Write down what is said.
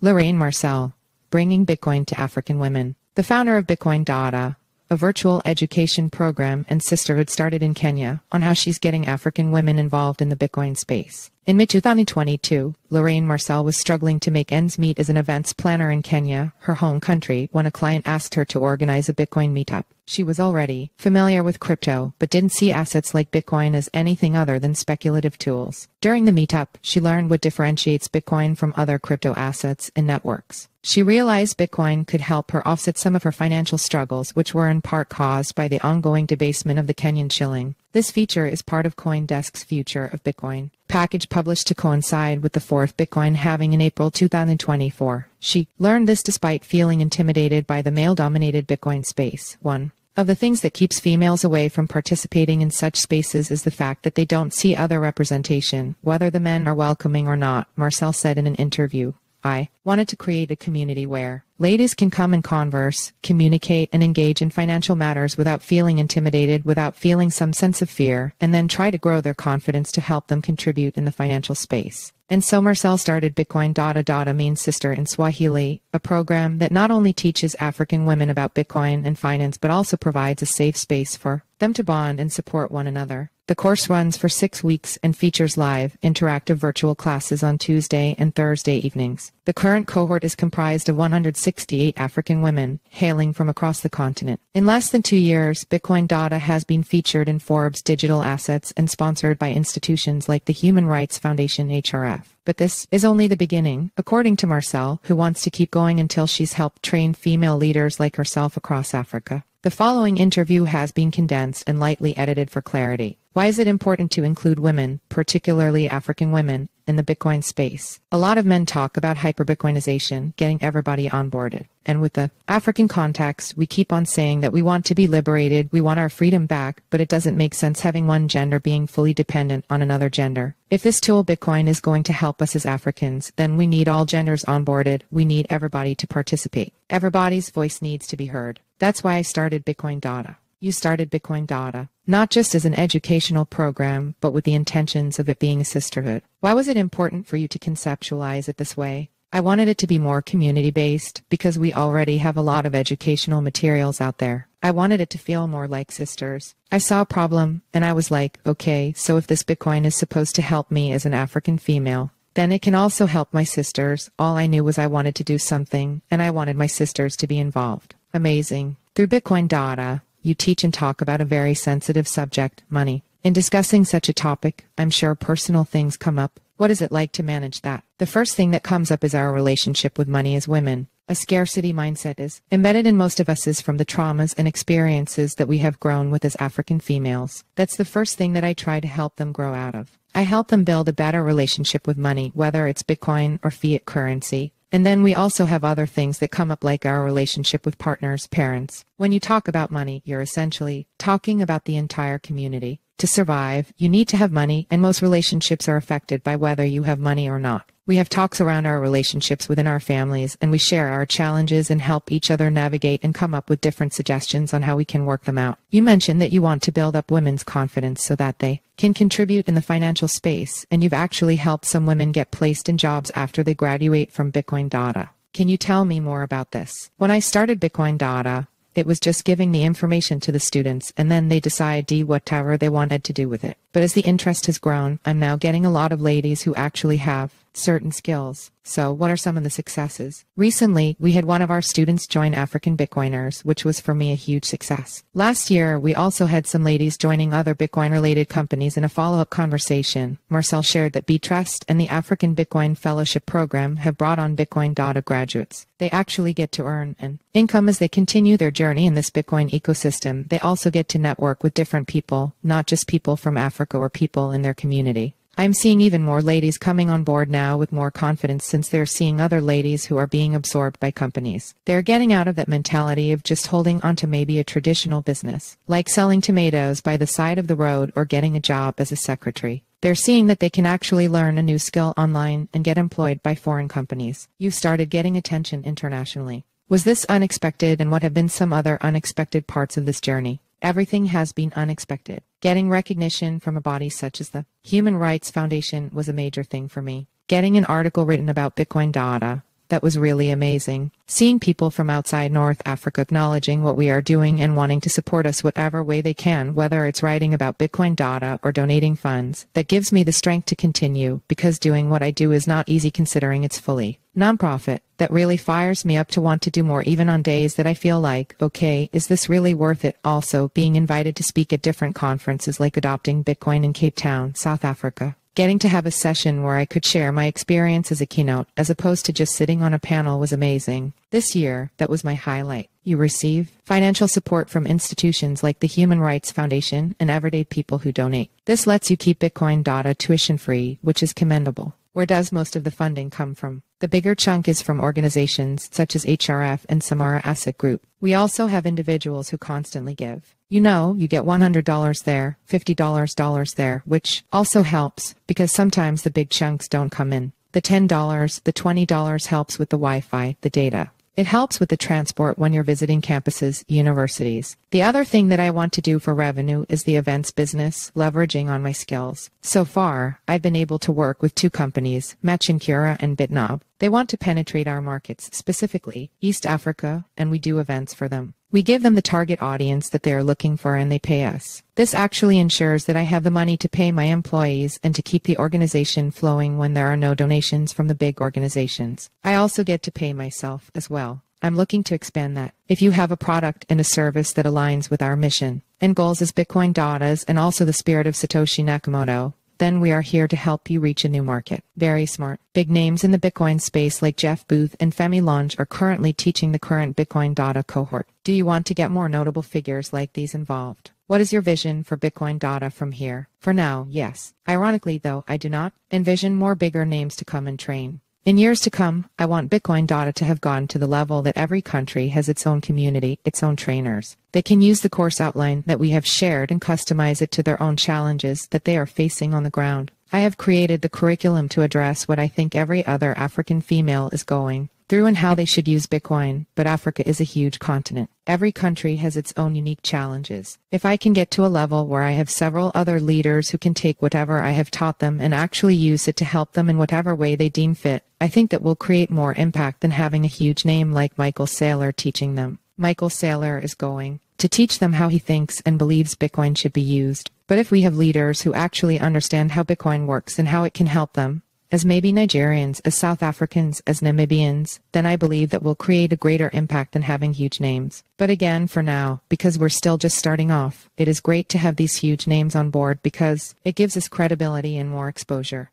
Lorraine Marcel, bringing Bitcoin to African women. The founder of Bitcoin Dada, a virtual education program and sisterhood started in Kenya, on how she's getting African women involved in the Bitcoin space. In mid-2022, Lorraine Marcel was struggling to make ends meet as an events planner in Kenya, her home country, when a client asked her to organize a Bitcoin meetup. She was already familiar with crypto, but didn't see assets like Bitcoin as anything other than speculative tools. During the meetup, she learned what differentiates Bitcoin from other crypto assets and networks. She realized Bitcoin could help her offset some of her financial struggles, which were in part caused by the ongoing debasement of the Kenyan shilling. This feature is part of CoinDesk's Future of Bitcoin package published to coincide with the fourth Bitcoin halving in April 2024. She learned this despite feeling intimidated by the male-dominated Bitcoin space. One of the things that keeps females away from participating in such spaces is the fact that they don't see other representation, whether the men are welcoming or not, Marcel said in an interview. I wanted to create a community where ladies can come and converse, communicate, and engage in financial matters without feeling intimidated, without feeling some sense of fear, and then try to grow their confidence to help them contribute in the financial space. And so Marcel started Bitcoin Dada. Dada means sister in Swahili, a program that not only teaches African women about Bitcoin and finance but also provides a safe space for them to bond and support one another. The course runs for 6 weeks and features live, interactive virtual classes on Tuesday and Thursday evenings. The current cohort is comprised of 168 African women, hailing from across the continent. In less than 2 years, Bitcoin Dada has been featured in Forbes Digital Assets and sponsored by institutions like the Human Rights Foundation HRF. But this is only the beginning, according to Marcel, who wants to keep going until she's helped train female leaders like herself across Africa. The following interview has been condensed and lightly edited for clarity. Why is it important to include women, particularly African women, in the Bitcoin space? A lot of men talk about hyper-Bitcoinization, getting everybody onboarded. And with the African context, we keep on saying that we want to be liberated, we want our freedom back, but it doesn't make sense having one gender being fully dependent on another gender. If this tool Bitcoin is going to help us as Africans, then we need all genders onboarded, we need everybody to participate. Everybody's voice needs to be heard. That's why I started Bitcoin Dada. You started Bitcoin Dada, not just as an educational program, but with the intentions of it being a sisterhood. Why was it important for you to conceptualize it this way? I wanted it to be more community-based, because we already have a lot of educational materials out there. I wanted it to feel more like sisters. I saw a problem, and I was like, okay, so if this Bitcoin is supposed to help me as an African female, then it can also help my sisters. All I knew was I wanted to do something, and I wanted my sisters to be involved. Amazing. Through Bitcoin Dada, you teach and talk about a very sensitive subject, money. In discussing such a topic, I'm sure personal things come up. What is it like to manage that? The first thing that comes up is our relationship with money as women. A scarcity mindset is embedded in most of us from the traumas and experiences that we have grown with as African females. That's the first thing that I try to help them grow out of. I help them build a better relationship with money, whether it's Bitcoin or fiat currency. And then we also have other things that come up like our relationship with partners, parents. When you talk about money, you're essentially talking about the entire community. To survive, you need to have money, and most relationships are affected by whether you have money or not. We have talks around our relationships within our families, and we share our challenges and help each other navigate and come up with different suggestions on how we can work them out. You mentioned that you want to build up women's confidence so that they can contribute in the financial space, and you've actually helped some women get placed in jobs after they graduate from Bitcoin Dada. Can you tell me more about this? When I started Bitcoin Dada, it was just giving the information to the students, and then they decide whatever they wanted to do with it. But as the interest has grown, I'm now getting a lot of ladies who actually have certain skills. So what are some of the successes? Recently, we had one of our students join African Bitcoiners, which was for me a huge success. Last year, we also had some ladies joining other Bitcoin-related companies. In a follow-up conversation, Marcel shared that BTrust and the African Bitcoin Fellowship Program have brought on Bitcoin Dada graduates. They actually get to earn an income as they continue their journey in this Bitcoin ecosystem. They also get to network with different people, not just people from Africa or people in their community. I'm seeing even more ladies coming on board now with more confidence since they're seeing other ladies who are being absorbed by companies. They're getting out of that mentality of just holding onto maybe a traditional business, like selling tomatoes by the side of the road or getting a job as a secretary. They're seeing that they can actually learn a new skill online and get employed by foreign companies. You started getting attention internationally. Was this unexpected, and what have been some other unexpected parts of this journey? Everything has been unexpected. Getting recognition from a body such as the Human Rights Foundation was a major thing for me. Getting an article written about Bitcoin Dada that was really amazing. Seeing people from outside North Africa acknowledging what we are doing and wanting to support us whatever way they can, whether it's writing about Bitcoin Dada or donating funds, that gives me the strength to continue, because doing what I do is not easy considering it's fully nonprofit. That really fires me up to want to do more, even on days that I feel like, okay, is this really worth it? Also, being invited to speak at different conferences like Adopting Bitcoin in Cape Town, South Africa. Getting to have a session where I could share my experience as a keynote, as opposed to just sitting on a panel, was amazing. This year, that was my highlight. You receive financial support from institutions like the Human Rights Foundation and everyday people who donate. This lets you keep Bitcoin Dada tuition free, which is commendable. Where does most of the funding come from? The bigger chunk is from organizations such as HRF and Samara Asset Group. We also have individuals who constantly give. You know, you get $100 there, $50 there, which also helps because sometimes the big chunks don't come in. The $10, the $20 helps with the Wi-Fi, the data. It helps with the transport when you're visiting campuses, universities. The other thing that I want to do for revenue is the events business, leveraging on my skills. So far, I've been able to work with 2 companies, Machincura and BitNob. They want to penetrate our markets, specifically East Africa, and we do events for them. We give them the target audience that they are looking for and they pay us. This actually ensures that I have the money to pay my employees and to keep the organization flowing when there are no donations from the big organizations. I also get to pay myself as well. I'm looking to expand that. If you have a product and a service that aligns with our mission and goals as Bitcoin Dadas and also the spirit of Satoshi Nakamoto, then we are here to help you reach a new market. Very smart. Big names in the Bitcoin space like Jeff Booth and Femi Lange are currently teaching the current Bitcoin Dada cohort. Do you want to get more notable figures like these involved? What is your vision for Bitcoin Dada from here? For now, yes. Ironically, though, I do not envision more bigger names to come and train. In years to come, I want Bitcoin Dada to have gone to the level that every country has its own community, its own trainers. They can use the course outline that we have shared and customize it to their own challenges that they are facing on the ground. I have created the curriculum to address what I think every other African female is going through and how they should use Bitcoin, but Africa is a huge continent. Every country has its own unique challenges. If I can get to a level where I have several other leaders who can take whatever I have taught them and actually use it to help them in whatever way they deem fit, I think that will create more impact than having a huge name like Michael Saylor teaching them. Michael Saylor is going to teach them how he thinks and believes Bitcoin should be used. But if we have leaders who actually understand how Bitcoin works and how it can help them, as maybe Nigerians, as South Africans, as Namibians, then I believe that will create a greater impact than having huge names. But again, for now, because we're still just starting off, it is great to have these huge names on board because it gives us credibility and more exposure.